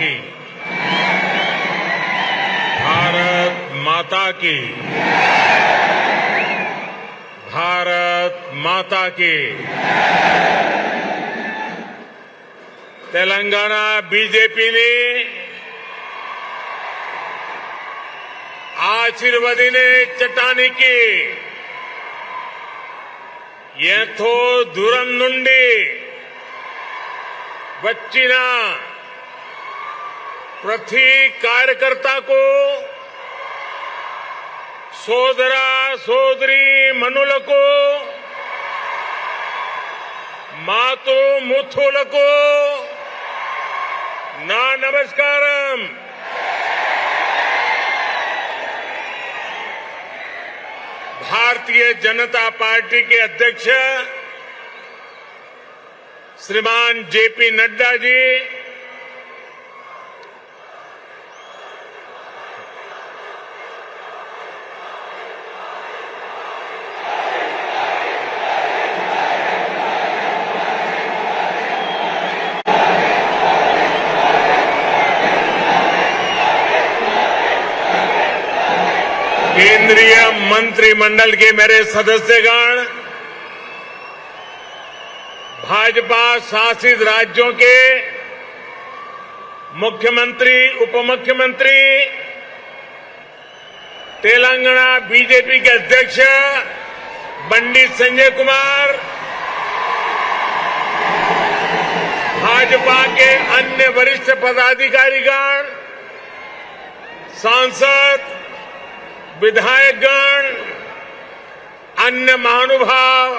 की, भारत माता की, भारत माता की। तेलंगाना बीजेपी ने ఆశీర్వదినే చట్టానికి ఎంతో దూరం నుండి వచ్చిన ప్రతి కార్యకర్తకు సోదర సోదరి మనులకు మాతృ ముథులకు నా నమస్కారం। भारतीय जनता पार्टी के अध्यक्ष श्रीमान जेपी नड्डा जी, केंद्रीय मंत्रिमंडल के मेरे सदस्यगण, भाजपा शासित राज्यों के मुख्यमंत्री, उपमुख्यमंत्री, तेलंगाना बीजेपी के अध्यक्ष पंडित संजय कुमार, भाजपा के अन्य वरिष्ठ पदाधिकारीगण, सांसद, विधायकगण, अन्य महानुभाव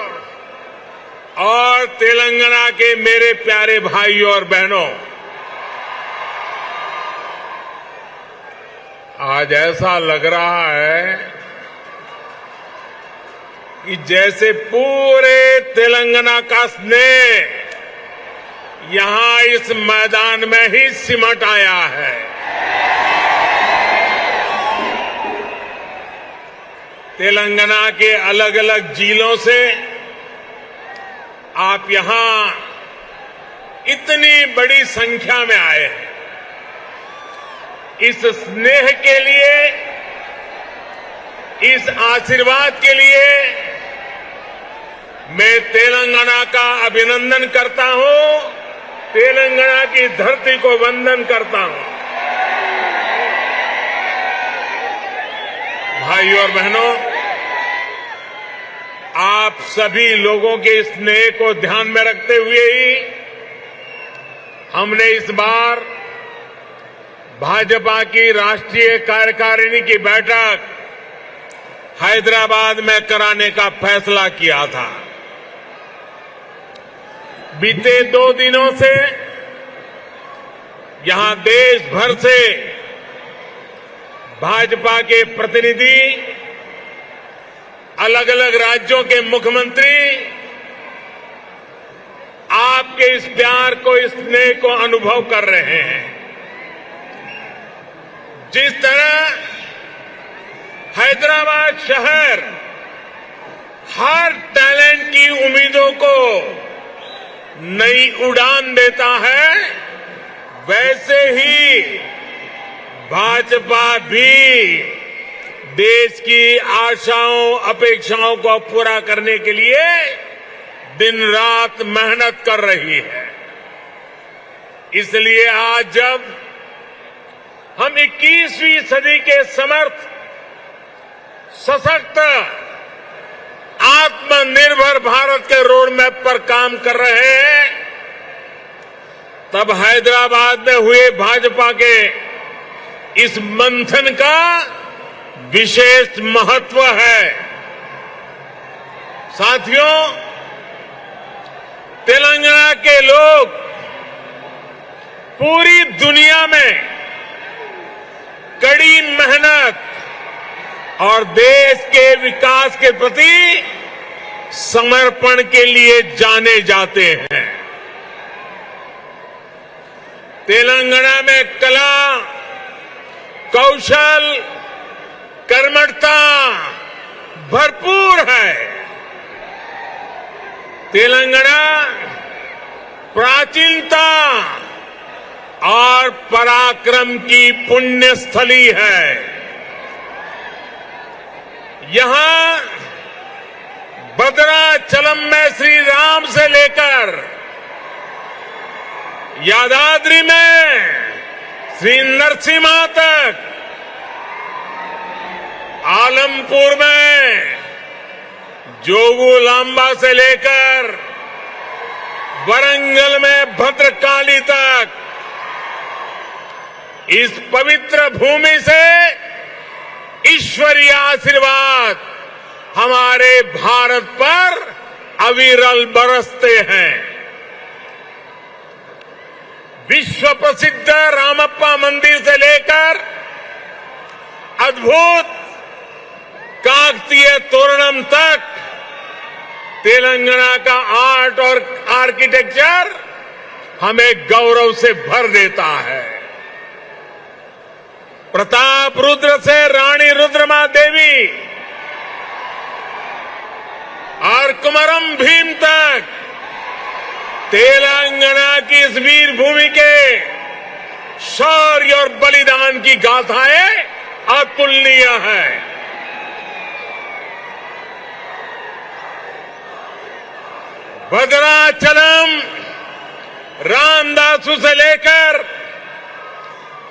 और तेलंगाना के मेरे प्यारे भाइयों और बहनों, आज ऐसा लग रहा है कि जैसे पूरे तेलंगाना का स्नेह यहां इस मैदान में ही सिमट आया है। तेलंगाना के अलग अलग जिलों से आप यहां इतनी बड़ी संख्या में आए हैं। इस स्नेह के लिए, इस आशीर्वाद के लिए मैं तेलंगाना का अभिनंदन करता हूं, तेलंगाना की धरती को वंदन करता हूं। भाइयों और बहनों, आप सभी लोगों के स्नेह को ध्यान में रखते हुए ही हमने इस बार भाजपा की राष्ट्रीय कार्यकारिणी की बैठक हैदराबाद में कराने का फैसला किया था। बीते 2 दिनों से यहां देश भर से भाजपा के प्रतिनिधि, अलग अलग राज्यों के मुख्यमंत्री आपके इस प्यार को, इस स्नेह को अनुभव कर रहे हैं। जिस तरह हैदराबाद शहर हर टैलेंट की उम्मीदों को नई उड़ान देता है, वैसे ही भाजपा भी देश की आशाओं, अपेक्षाओं को पूरा करने के लिए दिन रात मेहनत कर रही है। इसलिए आज जब हम 21वीं सदी के समर्थ, सशक्त, आत्मनिर्भर भारत के रोड मैप पर काम कर रहे हैं, तब हैदराबाद में हुए भाजपा के इस मंथन का विशेष महत्व है। साथियों, तेलंगाना के लोग पूरी दुनिया में कड़ी मेहनत और देश के विकास के प्रति समर्पण के लिए जाने जाते हैं। तेलंगाना में कला, कौशल, कर्मठता भरपूर है। तेलंगाना प्राचीनता और पराक्रम की पुण्य स्थली है। यहां भद्राचलम में श्री राम से लेकर यादाद्री में श्री नरसिम्हा तक, आलमपुर में जोगुलांबा से लेकर वरंगल में भद्रकाली तक इस पवित्र भूमि से ईश्वरीय आशीर्वाद हमारे भारत पर अविरल बरसते हैं। विश्व प्रसिद्ध रामप्पा मंदिर से लेकर अद्भुत काकतीय तोरणम तक तेलंगाना का आर्ट और आर्किटेक्चर हमें गौरव से भर देता है। प्रताप रुद्र से रानी रुद्रमा देवी और कुमरम भीम तक तेलंगाना की इस वीर भूमि के शौर्य और बलिदान की गाथाएं अतुलनीय है। भद्राचलम रामदासु से लेकर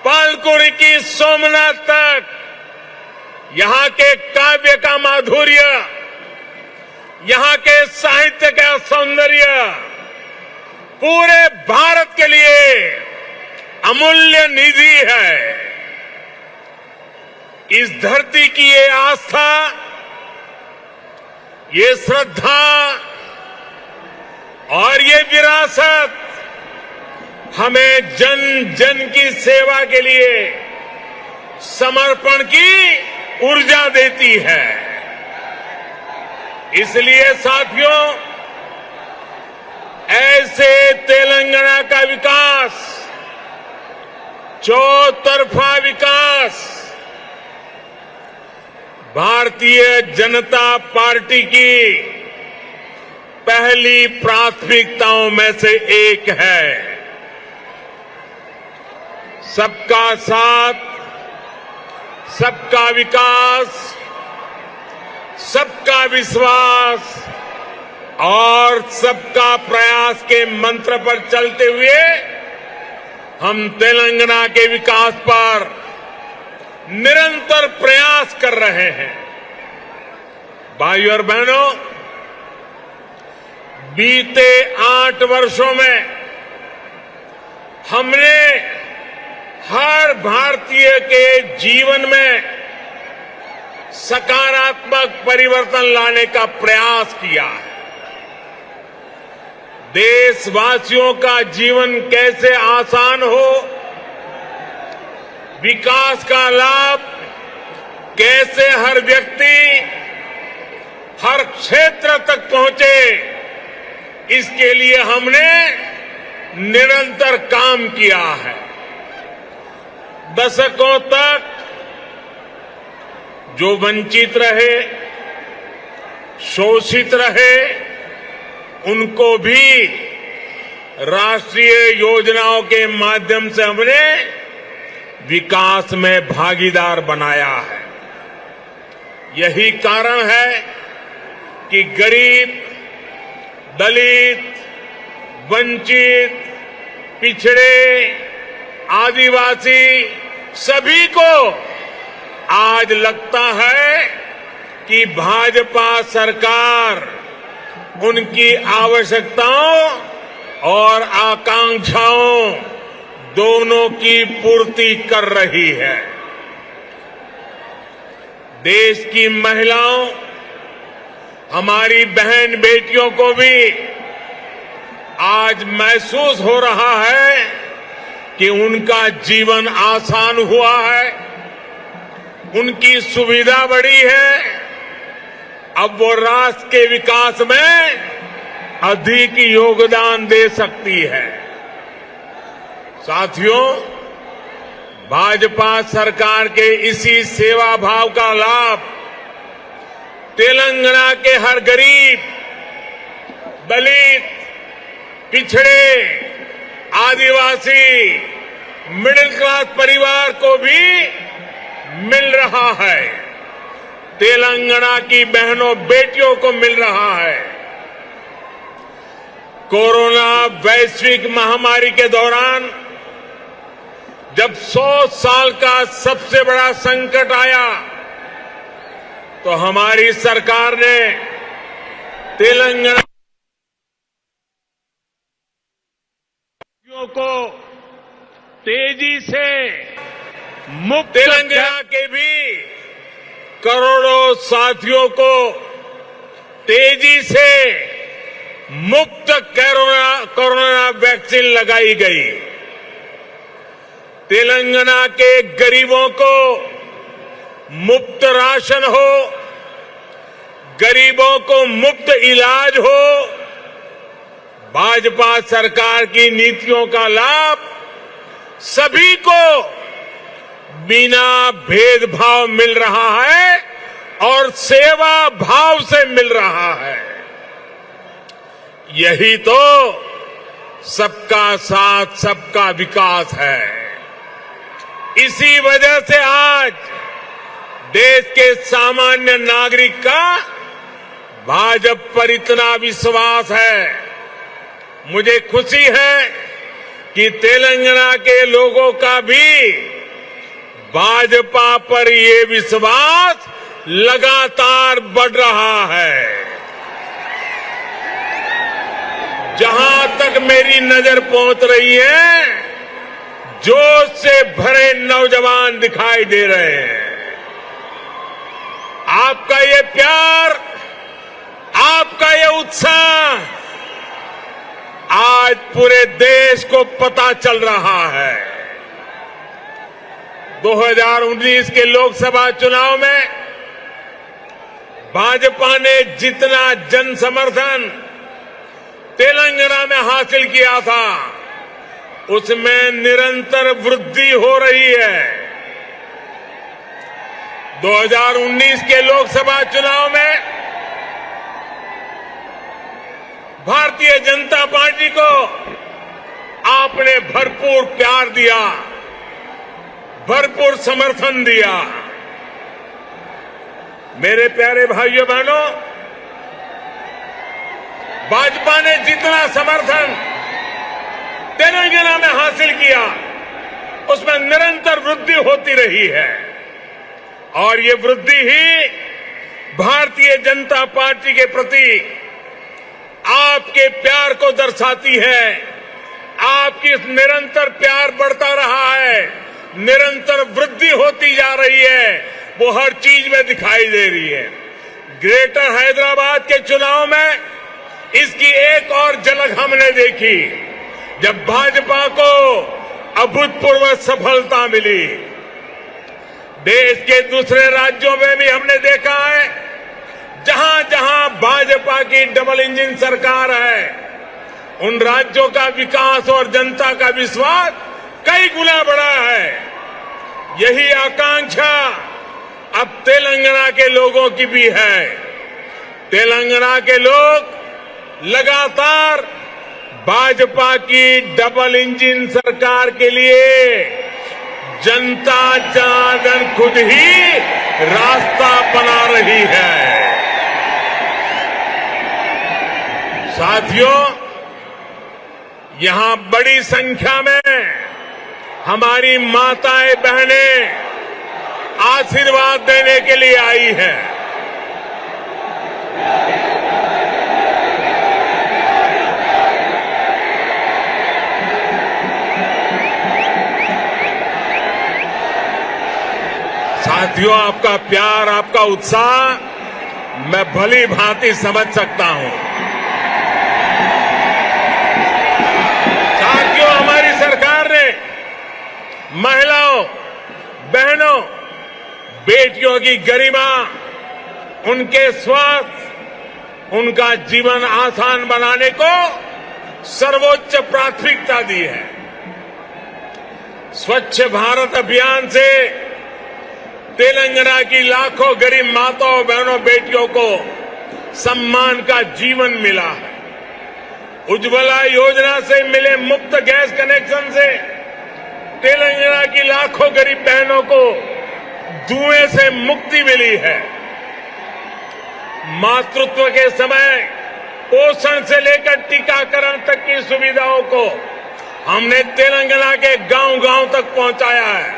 पालकुरी की सोमनाथ तक यहां के काव्य का माधुर्य, यहां के साहित्य का सौंदर्य पूरे भारत के लिए अमूल्य निधि है। इस धरती की ये आस्था, ये श्रद्धा और ये विरासत हमें जन जन की सेवा के लिए समर्पण की ऊर्जा देती है। इसलिए साथियों, ऐसे तेलंगाना का विकास, चौतरफा विकास भारतीय जनता पार्टी की पहली प्राथमिकताओं में से एक है। सबका साथ, सबका विकास, सबका विश्वास और सबका प्रयास के मंत्र पर चलते हुए हम तेलंगाना के विकास पर निरंतर प्रयास कर रहे हैं। भाइयों और बहनों, बीते 8 वर्षों में हमने हर भारतीय के जीवन में सकारात्मक परिवर्तन लाने का प्रयास किया है। देशवासियों का जीवन कैसे आसान हो, विकास का लाभ कैसे हर व्यक्ति, हर क्षेत्र तक पहुंचे, इसके लिए हमने निरंतर काम किया है। दशकों तक जो वंचित रहे, शोषित रहे, उनको भी राष्ट्रीय योजनाओं के माध्यम से हमने विकास में भागीदार बनाया है। यही कारण है कि गरीब, दलित, वंचित, पिछड़े, आदिवासी सभी को आज लगता है कि भाजपा सरकार उनकी आवश्यकताओं और आकांक्षाओं दोनों की पूर्ति कर रही है। देश की महिलाओं, हमारी बहन बेटियों को भी आज महसूस हो रहा है कि उनका जीवन आसान हुआ है, उनकी सुविधा बढ़ी है। अब वो राष्ट्र के विकास में अधिक योगदान दे सकती है। साथियों, भाजपा सरकार के इसी सेवा भाव का लाभ तेलंगाना के हर गरीब, दलित, पिछड़े, आदिवासी मिडिल क्लास परिवार को भी मिल रहा है, तेलंगाना की बहनों बेटियों को मिल रहा है। कोरोना वैश्विक महामारी के दौरान जब 100 साल का सबसे बड़ा संकट आया तो हमारी सरकार ने तेलंगाना को तेजी से मुक्त, तेलंगाना के भी करोड़ों साथियों को तेजी से मुफ्त कोरोना वैक्सीन लगाई गई। तेलंगाना के गरीबों को मुफ्त राशन हो, गरीबों को मुफ्त इलाज हो, भाजपा सरकार की नीतियों का लाभ सभी को बिना भेदभाव मिल रहा है और सेवा भाव से मिल रहा है। यही तो सबका साथ सबका विकास है। इसी वजह से आज देश के सामान्य नागरिक का भाजपा पर इतना विश्वास है। मुझे खुशी है कि तेलंगाना के लोगों का भी भाजपा पर ये विश्वास लगातार बढ़ रहा है। जहां तक मेरी नजर पहुंच रही है, जोश से भरे नौजवान दिखाई दे रहे हैं। आपका ये प्यार, आपका ये उत्साह आज पूरे देश को पता चल रहा है। 2019 के लोकसभा चुनाव में भाजपा ने जितना जन समर्थन तेलंगाना में हासिल किया था, उसमें निरंतर वृद्धि हो रही है। 2019 के लोकसभा चुनाव में भारतीय जनता पार्टी को आपने भरपूर प्यार दिया, भरपूर समर्थन दिया। मेरे प्यारे भाइयों बहनों, भाजपा ने जितना समर्थन तेलंगाना में हासिल किया, उसमें निरंतर वृद्धि होती रही है और ये वृद्धि ही भारतीय जनता पार्टी के प्रति आपके प्यार को दर्शाती है। आपकी निरंतर प्यार बढ़ता रहा है, निरंतर वृद्धि होती जा रही है, वो हर चीज में दिखाई दे रही है। ग्रेटर हैदराबाद के चुनाव में इसकी एक और झलक हमने देखी, जब भाजपा को अभूतपूर्व सफलता मिली। देश के दूसरे राज्यों में भी हमने देखा है, जहां जहां भाजपा की डबल इंजन सरकार है, उन राज्यों का विकास और जनता का विश्वास कई गुना बढ़ा है। यही आकांक्षा अब तेलंगाना के लोगों की भी है। तेलंगाना के लोग लगातार भाजपा की डबल इंजन सरकार के लिए जनता जनार्दन खुद ही रास्ता बना रही है। साथियों, यहां बड़ी संख्या में हमारी माताएं बहनें आशीर्वाद देने के लिए आई हैं। साथियों, आपका प्यार, आपका उत्साह मैं भली भांति समझ सकता हूं। साथियों, हमारी सरकार ने महिलाओं, बहनों, बेटियों की गरिमा, उनके स्वास्थ्य, उनका जीवन आसान बनाने को सर्वोच्च प्राथमिकता दी है। स्वच्छ भारत अभियान से तेलंगाना की लाखों गरीब माताओं, बहनों, बेटियों को सम्मान का जीवन मिला है। उज्ज्वला योजना से मिले मुफ्त गैस कनेक्शन से तेलंगाना की लाखों गरीब बहनों को धुएं से मुक्ति मिली है। मातृत्व के समय पोषण से लेकर टीकाकरण तक की सुविधाओं को हमने तेलंगाना के गांव-गांव तक पहुंचाया है,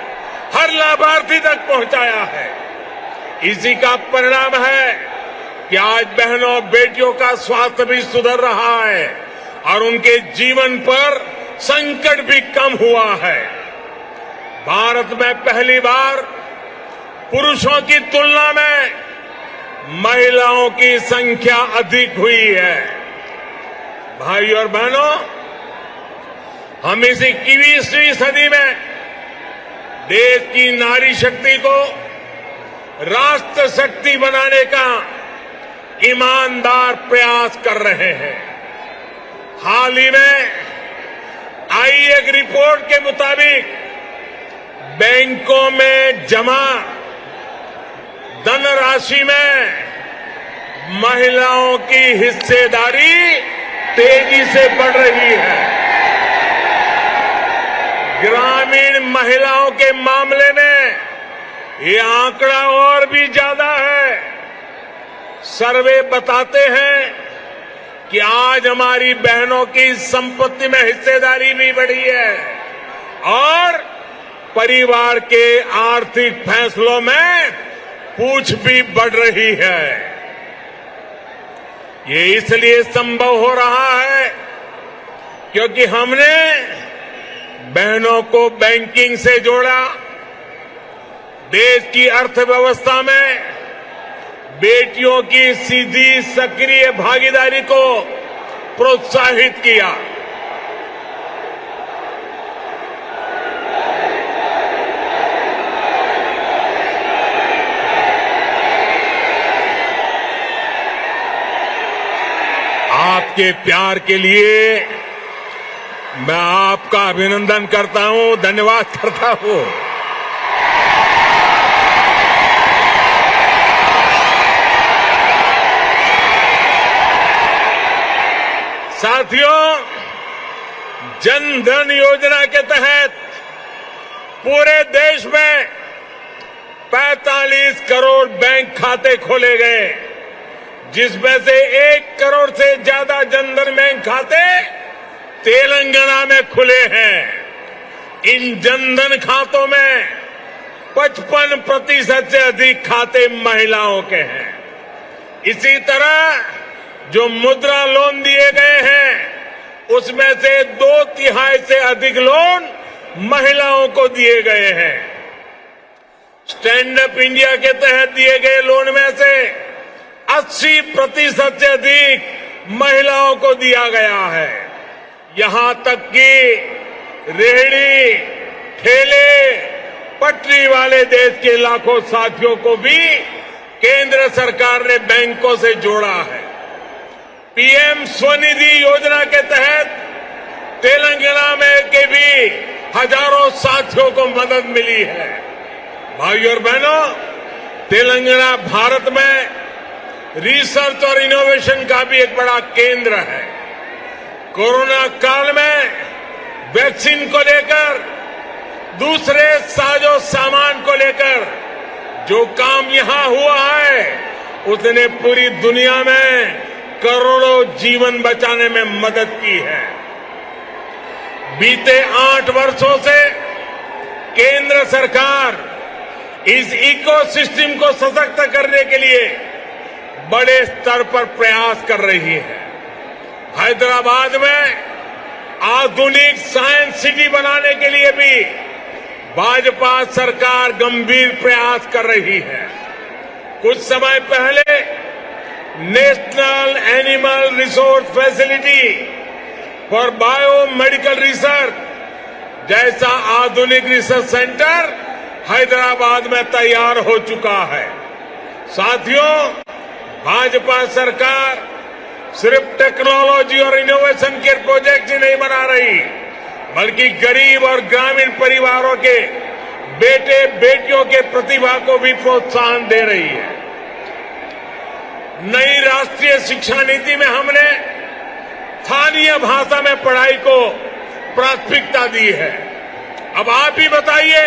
हर लाभार्थी तक पहुंचाया है। इसी का परिणाम है कि आज बहनों बेटियों का स्वास्थ्य भी सुधर रहा है और उनके जीवन पर संकट भी कम हुआ है। भारत में पहली बार पुरुषों की तुलना में महिलाओं की संख्या अधिक हुई है। भाई और बहनों, हम इस 21वीं सदी में देश की नारी शक्ति को राष्ट्र शक्ति बनाने का ईमानदार प्रयास कर रहे हैं। हाल ही में आई एक रिपोर्ट के मुताबिक बैंकों में जमा धनराशि में महिलाओं की हिस्सेदारी तेजी से बढ़ रही है। ग्रामीण महिलाओं के मामले में ये आंकड़ा और भी ज्यादा है। सर्वे बताते हैं कि आज हमारी बहनों की संपत्ति में हिस्सेदारी भी बढ़ी है और परिवार के आर्थिक फैसलों में पूछ भी बढ़ रही है। ये इसलिए संभव हो रहा है क्योंकि हमने बहनों को बैंकिंग से जोड़ा, देश की अर्थव्यवस्था में बेटियों की सीधी सक्रिय भागीदारी को प्रोत्साहित किया। आपके प्यार के लिए मैं आपका अभिनंदन करता हूं, धन्यवाद करता हूं। साथियों, जन धन योजना के तहत पूरे देश में 45 करोड़ बैंक खाते खोले गए, जिसमें से 1 करोड़ से ज्यादा जनधन बैंक खाते तेलंगाना में खुले हैं। इन जनधन खातों में 55% से अधिक खाते महिलाओं के हैं। इसी तरह जो मुद्रा लोन दिए गए हैं उसमें से 2/3 से अधिक लोन महिलाओं को दिए गए हैं। स्टैंड अप इंडिया के तहत दिए गए लोन में से 80% से अधिक महिलाओं को दिया गया है। यहां तक कि रेहड़ी, ठेले, पटरी वाले देश के लाखों साथियों को भी केंद्र सरकार ने बैंकों से जोड़ा है। पीएम स्वनिधि योजना के तहत तेलंगाना में के भी हजारों साथियों को मदद मिली है। भाइयों और बहनों, तेलंगाना भारत में रिसर्च और इनोवेशन का भी एक बड़ा केंद्र है। कोरोना काल में वैक्सीन को लेकर, दूसरे साजो सामान को लेकर जो काम यहां हुआ है उसने पूरी दुनिया में करोड़ों जीवन बचाने में मदद की है। बीते 8 वर्षों से केंद्र सरकार इस इकोसिस्टम को सशक्त करने के लिए बड़े स्तर पर प्रयास कर रही है। हैदराबाद में आधुनिक साइंस सिटी बनाने के लिए भी भाजपा सरकार गंभीर प्रयास कर रही है। कुछ समय पहले national animal resource facility for biomedical research जैसा आधुनिक रिसर्च सेंटर हैदराबाद में तैयार हो चुका है। साथियों, भाजपा सरकार सिर्फ टेक्नोलॉजी और इनोवेशन के प्रोजेक्ट ही नहीं बना रही, बल्कि गरीब और ग्रामीण परिवारों के बेटे बेटियों के प्रतिभा को भी प्रोत्साहन दे रही है। नई राष्ट्रीय शिक्षा नीति में हमने स्थानीय भाषा में पढ़ाई को प्राथमिकता दी है। अब आप ही बताइए,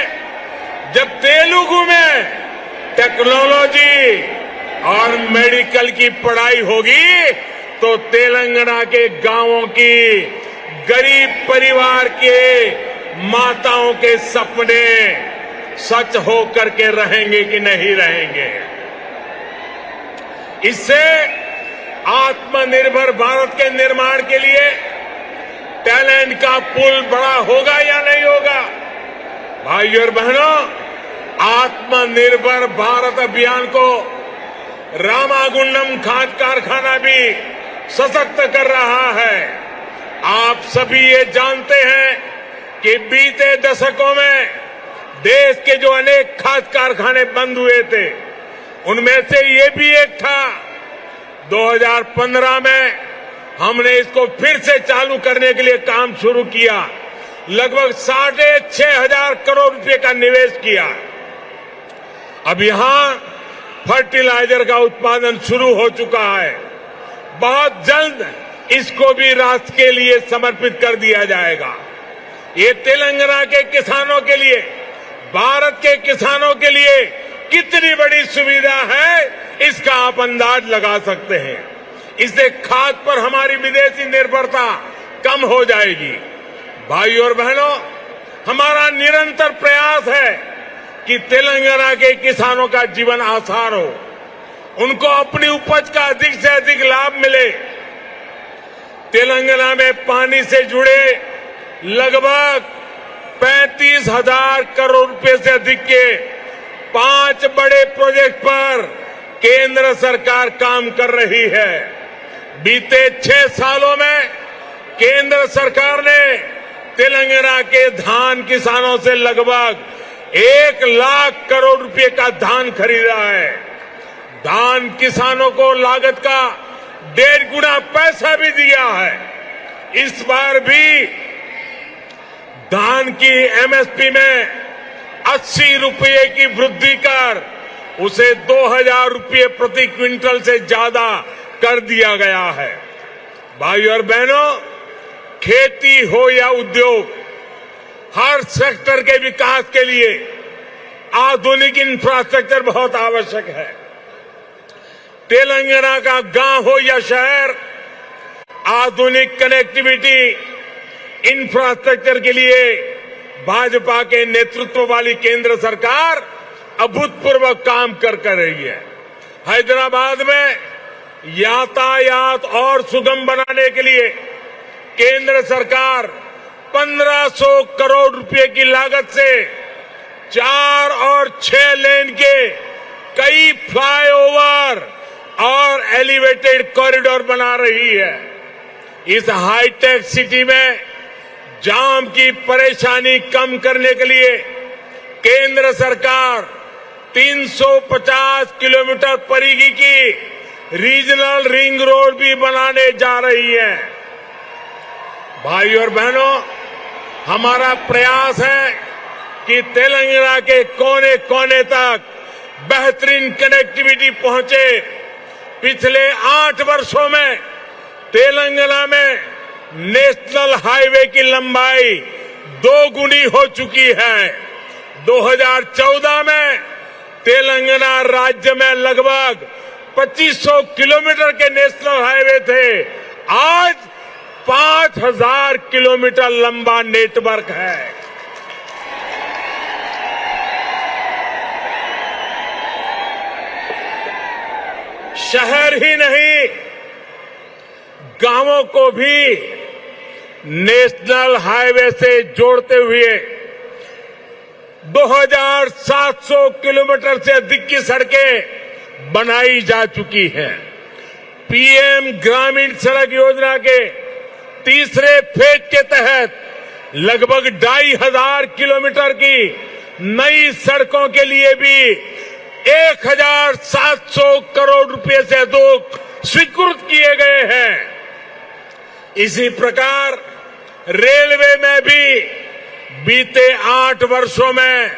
जब तेलुगु में टेक्नोलॉजी और मेडिकल की पढ़ाई होगी तो तेलंगाना के गांवों की गरीब परिवार के माताओं के सपने सच हो करके रहेंगे कि नहीं रहेंगे। इससे आत्मनिर्भर भारत के निर्माण के लिए टैलेंट का पुल बड़ा होगा या नहीं होगा? भाइयों और बहनों, आत्मनिर्भर भारत अभियान को रामागुंडम खाद कारखाना भी सशक्त कर रहा है। आप सभी ये जानते हैं कि बीते दशकों में देश के जो अनेक खाद कारखाने बंद हुए थे, उनमें से ये भी एक था। 2015 में हमने इसको फिर से चालू करने के लिए काम शुरू किया। लगभग 6,500 करोड़ रुपए का निवेश किया। अब यहां फर्टिलाइजर का उत्पादन शुरू हो चुका है। बहुत जल्द इसको भी राष्ट्र के लिए समर्पित कर दिया जाएगा। ये तेलंगाना के किसानों के लिए, भारत के किसानों के लिए कितनी बड़ी सुविधा है, इसका आप अंदाज लगा सकते हैं। इससे खाद पर हमारी विदेशी निर्भरता कम हो जाएगी। भाइयों और बहनों, हमारा निरंतर प्रयास है कि तेलंगाना के किसानों का जीवन आसान हो, उनको अपनी उपज का अधिक से अधिक लाभ मिले। तेलंगाना में पानी से जुड़े लगभग 35,000 करोड़ रुपए से अधिक के 5 बड़े प्रोजेक्ट पर केंद्र सरकार काम कर रही है। बीते 6 सालों में केंद्र सरकार ने तेलंगाना के धान किसानों से लगभग 1 लाख करोड़ रुपए का धान खरीदा है। धान किसानों को लागत का 1.5 गुना पैसा भी दिया है। इस बार भी धान की एमएसपी में 80 रुपये की वृद्धि कर उसे 2,000 रुपये प्रति क्विंटल से ज्यादा कर दिया गया है। भाइयों और बहनों, खेती हो या उद्योग, हर सेक्टर के विकास के लिए आधुनिक इंफ्रास्ट्रक्चर बहुत आवश्यक है। तेलंगाना का गांव हो या शहर, आधुनिक कनेक्टिविटी इंफ्रास्ट्रक्चर के लिए भाजपा के नेतृत्व वाली केंद्र सरकार अभूतपूर्व काम कर रही है। हैदराबाद में यातायात और सुगम बनाने के लिए केंद्र सरकार 1,500 करोड़ रुपए की लागत से 4 और 6 लेन के कई फ्लाईओवर और एलिवेटेड कॉरिडोर बना रही है। इस हाईटेक सिटी में जाम की परेशानी कम करने के लिए केंद्र सरकार 350 किलोमीटर परिधि की रीजनल रिंग रोड भी बनाने जा रही है। भाइयों और बहनों, हमारा प्रयास है कि तेलंगाना के कोने कोने तक बेहतरीन कनेक्टिविटी पहुंचे। पिछले 8 वर्षों में तेलंगाना में नेशनल हाईवे की लंबाई 2 गुनी हो चुकी है। 2014 में तेलंगाना राज्य में लगभग 2500 किलोमीटर के नेशनल हाईवे थे। आज 5,000 किलोमीटर लंबा नेटवर्क है। शहर ही नहीं, गांवों को भी नेशनल हाईवे से जोड़ते हुए 2,700 किलोमीटर से अधिक की सड़कें बनाई जा चुकी हैं। पीएम ग्रामीण सड़क योजना के तीसरे फेज के तहत लगभग 2,500 किलोमीटर की नई सड़कों के लिए भी 1,700 करोड़ रुपए से अधिक स्वीकृत किए गए हैं। इसी प्रकार रेलवे में भी बीते 8 वर्षों में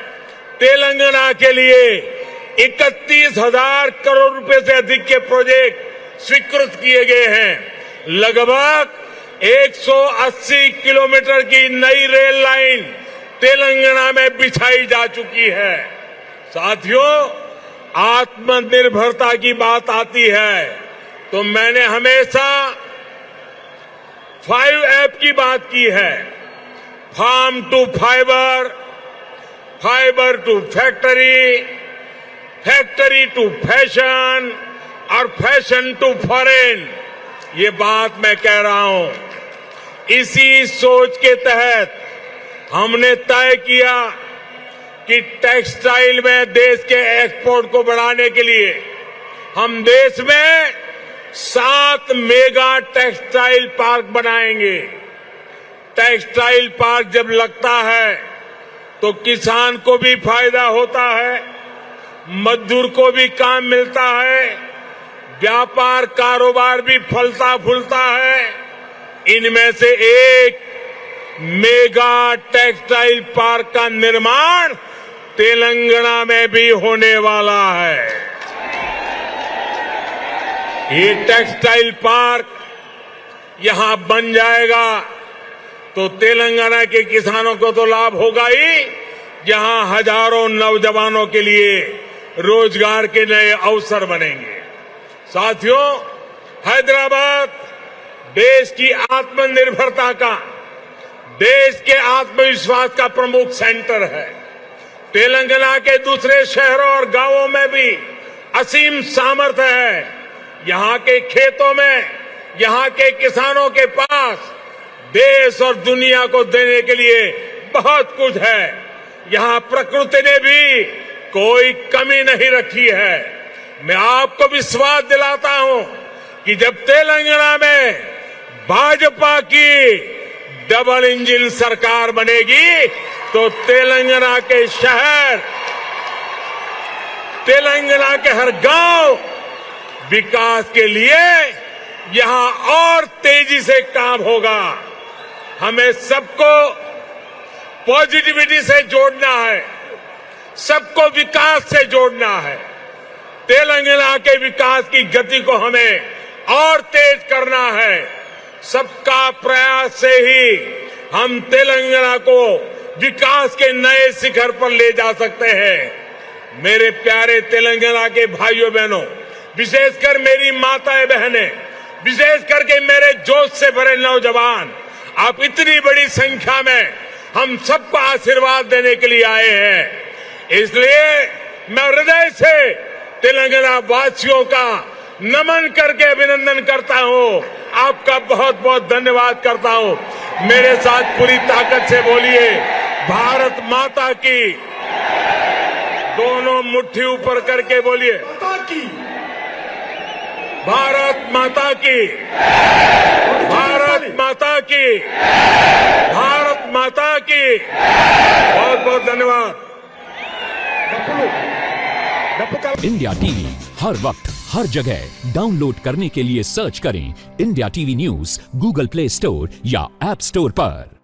तेलंगाना के लिए 31,000 करोड़ रुपए से अधिक के प्रोजेक्ट स्वीकृत किए गए हैं। लगभग 180 किलोमीटर की नई रेल लाइन तेलंगाना में बिछाई जा चुकी है। साथियों, आत्मनिर्भरता की बात आती है तो मैंने हमेशा 5F की बात की है। Farm to fibre, fibre to factory, factory to fashion और फैशन टू फॉरेन। ये बात मैं कह रहा हूं। इसी सोच के तहत हमने तय किया कि टेक्सटाइल में देश के एक्सपोर्ट को बढ़ाने के लिए हम देश में 7 मेगा टेक्सटाइल पार्क बनाएंगे। टेक्सटाइल पार्क जब लगता है तो किसान को भी फायदा होता है, मजदूर को भी काम मिलता है, व्यापार कारोबार भी फलता फूलता है। इनमें से एक मेगा टेक्सटाइल पार्क का निर्माण तेलंगाना में भी होने वाला है। ये टेक्सटाइल पार्क यहां बन जाएगा तो तेलंगाना के किसानों को तो लाभ होगा ही, जहां हजारों नौजवानों के लिए रोजगार के नए अवसर बनेंगे। साथियों, हैदराबाद देश की आत्मनिर्भरता का, देश के आत्मविश्वास का प्रमुख सेंटर है। तेलंगाना के दूसरे शहरों और गांवों में भी असीम सामर्थ्य है। यहां के खेतों में, यहां के किसानों के पास देश और दुनिया को देने के लिए बहुत कुछ है। यहां प्रकृति ने भी कोई कमी नहीं रखी है। मैं आपको विश्वास दिलाता हूं कि जब तेलंगाना में भाजपा की डबल इंजन सरकार बनेगी तो तेलंगाना के शहर, तेलंगाना के हर गांव विकास के लिए यहां और तेजी से काम होगा। हमें सबको पॉजिटिविटी से जोड़ना है, सबको विकास से जोड़ना है। तेलंगाना के विकास की गति को हमें और तेज करना है। सबका प्रयास से ही हम तेलंगाना को विकास के नए शिखर पर ले जा सकते हैं। मेरे प्यारे तेलंगाना के भाइयों बहनों, विशेषकर मेरी माताएं बहनें, विशेष करके मेरे जोश से भरे नौजवान, आप इतनी बड़ी संख्या में हम सबको आशीर्वाद देने के लिए आए हैं। इसलिए मैं हृदय से तेलंगाना वासियों का नमन करके अभिनंदन करता हूं। आपका बहुत बहुत धन्यवाद करता हूं। मेरे साथ पूरी ताकत से बोलिए, भारत माता की। दोनों मुट्ठी ऊपर करके बोलिए, भारत माता की, भारत माता की, भारत माता की। बहुत बहुत धन्यवाद। इंडिया टीवी हर वक्त हर जगह डाउनलोड करने के लिए सर्च करें India TV news Google play store या ऐप स्टोर पर।